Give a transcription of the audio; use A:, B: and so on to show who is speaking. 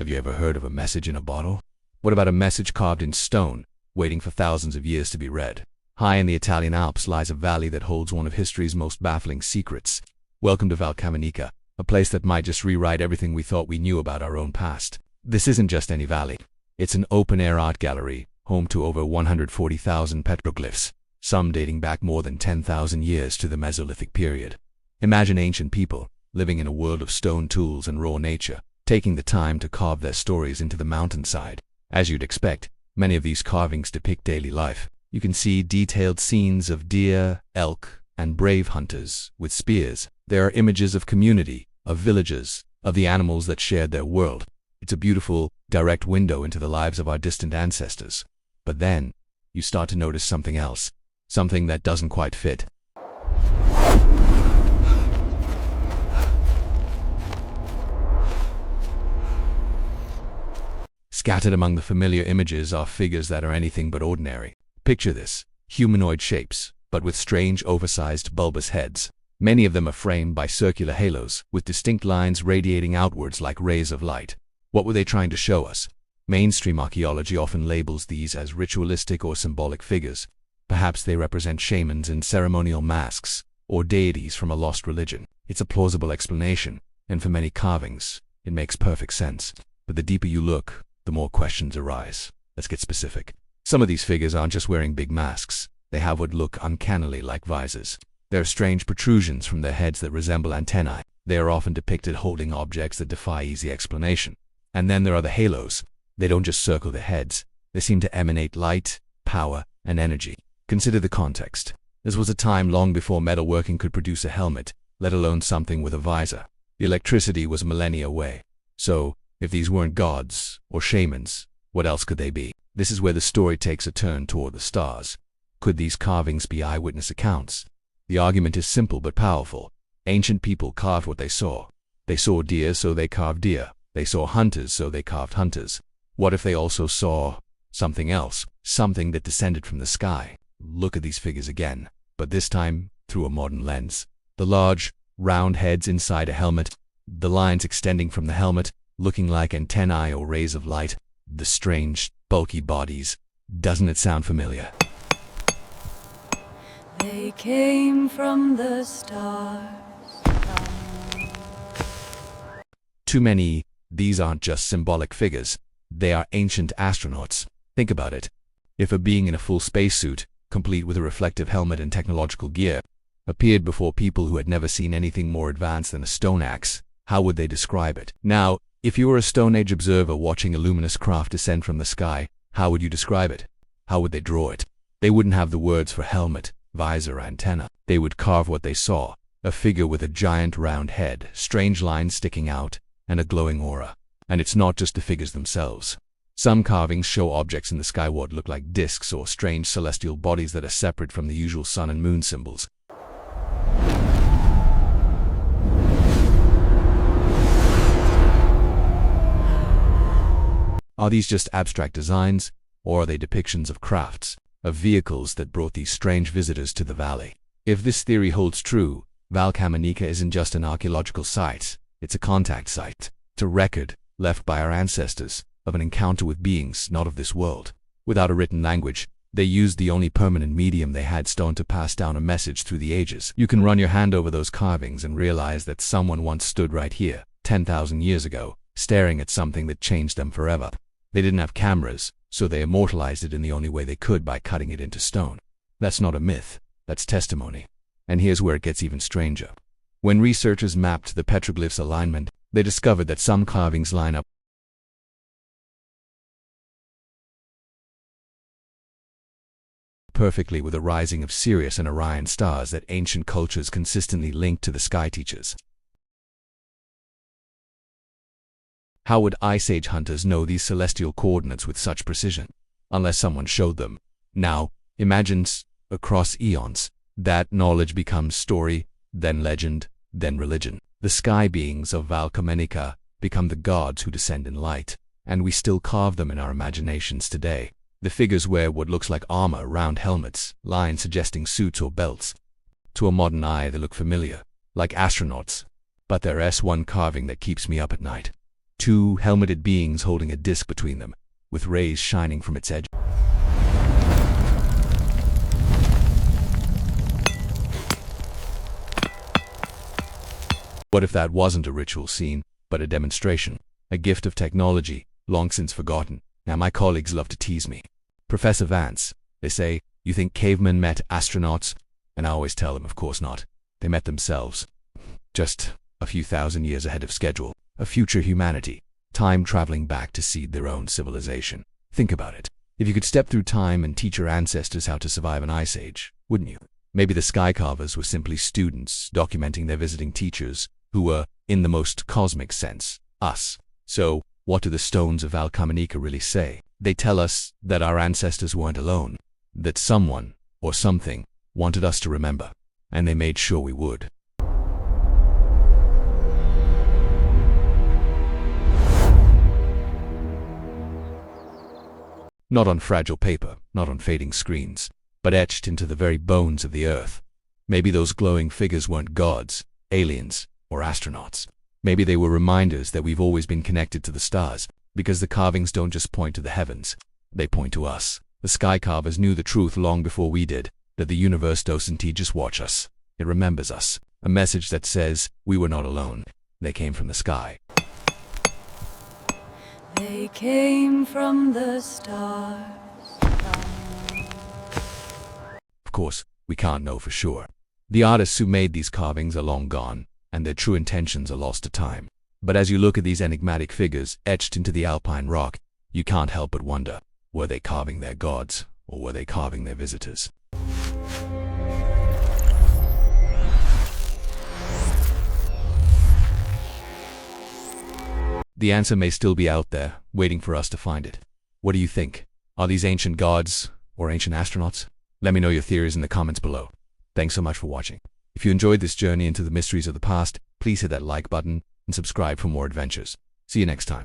A: Have you ever heard of a message in a bottle? What about a message carved in stone, waiting for thousands of years to be read? High in the Italian Alps lies a valley that holds one of history's most baffling secrets. Welcome to Val Camonica, a place that might just rewrite everything we thought we knew about our own past. This isn't just any valley. It's an open-air art gallery, home to over 140,000 petroglyphs, some dating back more than 10,000 years to the Mesolithic period. Imagine ancient people, living in a world of stone tools and raw nature, taking the time to carve their stories into the mountainside. As you'd expect, many of these carvings depict daily life. You can see detailed scenes of deer, elk, and brave hunters with spears. There are images of community, of villages, of the animals that shared their world. It's a beautiful, direct window into the lives of our distant ancestors. But then, you start to notice something else, something that doesn't quite fit. Scattered among the familiar images are figures that are anything but ordinary. Picture this: humanoid shapes, but with strange, oversized, bulbous heads. Many of them are framed by circular halos, with distinct lines radiating outwards like rays of light. What were they trying to show us? Mainstream archaeology often labels these as ritualistic or symbolic figures. Perhaps they represent shamans in ceremonial masks, or deities from a lost religion. It's a plausible explanation, and for many carvings, it makes perfect sense. But the deeper you look, the more questions arise. Let's get specific. Some of these figures aren't just wearing big masks. They have what look uncannily like visors. There are strange protrusions from their heads that resemble antennae. They are often depicted holding objects that defy easy explanation. And then there are the halos. They don't just circle their heads. They seem to emanate light, power, and energy. Consider the context. This was a time long before metalworking could produce a helmet, let alone something with a visor. The electricity was millennia away. So, if these weren't gods or shamans, what else could they be? This is where the story takes a turn toward the stars. Could these carvings be eyewitness accounts? The argument is simple but powerful. Ancient people carved what they saw. They saw deer, so they carved deer. They saw hunters, so they carved hunters. What if they also saw something else, something that descended from the sky? Look at these figures again, but this time through a modern lens. The large, round heads inside a helmet, the lines extending from the helmet, looking like antennae or rays of light, the strange, bulky bodies. Doesn't it sound familiar?
B: They came from the stars.
A: Too many, these aren't just symbolic figures. They are ancient astronauts. Think about it. If a being in a full spacesuit, complete with a reflective helmet and technological gear, appeared before people who had never seen anything more advanced than a stone axe, how would they describe it? Now, if you were a Stone Age observer watching a luminous craft descend from the sky, how would you describe it? How would they draw it? They wouldn't have the words for helmet, visor, or antenna. They would carve what they saw: a figure with a giant round head, strange lines sticking out, and a glowing aura. And it's not just the figures themselves. Some carvings show objects in the sky what look like discs or strange celestial bodies that are separate from the usual sun and moon symbols. Are these just abstract designs, or are they depictions of crafts, of vehicles that brought these strange visitors to the valley? If this theory holds true, Val Camonica isn't just an archaeological site, it's a contact site. It's a record, left by our ancestors, of an encounter with beings not of this world. Without a written language, they used the only permanent medium they had, stone, to pass down a message through the ages. You can run your hand over those carvings and realize that someone once stood right here, 10,000 years ago, staring at something that changed them forever. They didn't have cameras, so they immortalized it in the only way they could, by cutting it into stone. That's not a myth, that's testimony. And here's where it gets even stranger. When researchers mapped the petroglyphs' alignment, they discovered that some carvings line up perfectly with a rising of Sirius and Orion stars that ancient cultures consistently linked to the sky teachers. How would Ice Age hunters know these celestial coordinates with such precision? Unless someone showed them. Now, imagine across eons, that knowledge becomes story, then legend, then religion. The sky beings of Val Camonica become the gods who descend in light, and we still carve them in our imaginations today. The figures wear what looks like armor, round helmets, lines suggesting suits or belts. To a modern eye, they look familiar, like astronauts, but there's one carving that keeps me up at night. Two helmeted beings holding a disc between them, with rays shining from its edge. What if that wasn't a ritual scene, but a demonstration? A gift of technology, long since forgotten. Now my colleagues love to tease me. Professor Vance, they say, you think cavemen met astronauts? And I always tell them, of course not. They met themselves. Just a few thousand years ahead of schedule. A future humanity. Time traveling back to seed their own civilization. Think about it. If you could step through time and teach your ancestors how to survive an ice age, wouldn't you? Maybe the sky carvers were simply students documenting their visiting teachers, who were, in the most cosmic sense, us. So, what do the stones of Val Camonica really say? They tell us that our ancestors weren't alone, that someone, or something, wanted us to remember, and they made sure we would. Not on fragile paper, not on fading screens, but etched into the very bones of the earth. Maybe those glowing figures weren't gods, aliens, or astronauts. Maybe they were reminders that we've always been connected to the stars, because the carvings don't just point to the heavens, they point to us. The sky carvers knew the truth long before we did, that the universe doesn't just watch us, it remembers us. A message that says we were not alone. They came from the sky.
B: They came from the stars.
A: Of course, we can't know for sure. The artists who made these carvings are long gone, and their true intentions are lost to time. But as you look at these enigmatic figures etched into the alpine rock, you can't help but wonder, were they carving their gods, or were they carving their visitors? The answer may still be out there, waiting for us to find it. What do you think? Are these ancient gods, or ancient astronauts? Let me know your theories in the comments below. Thanks so much for watching. If you enjoyed this journey into the mysteries of the past, please hit that like button and subscribe for more adventures. See you next time.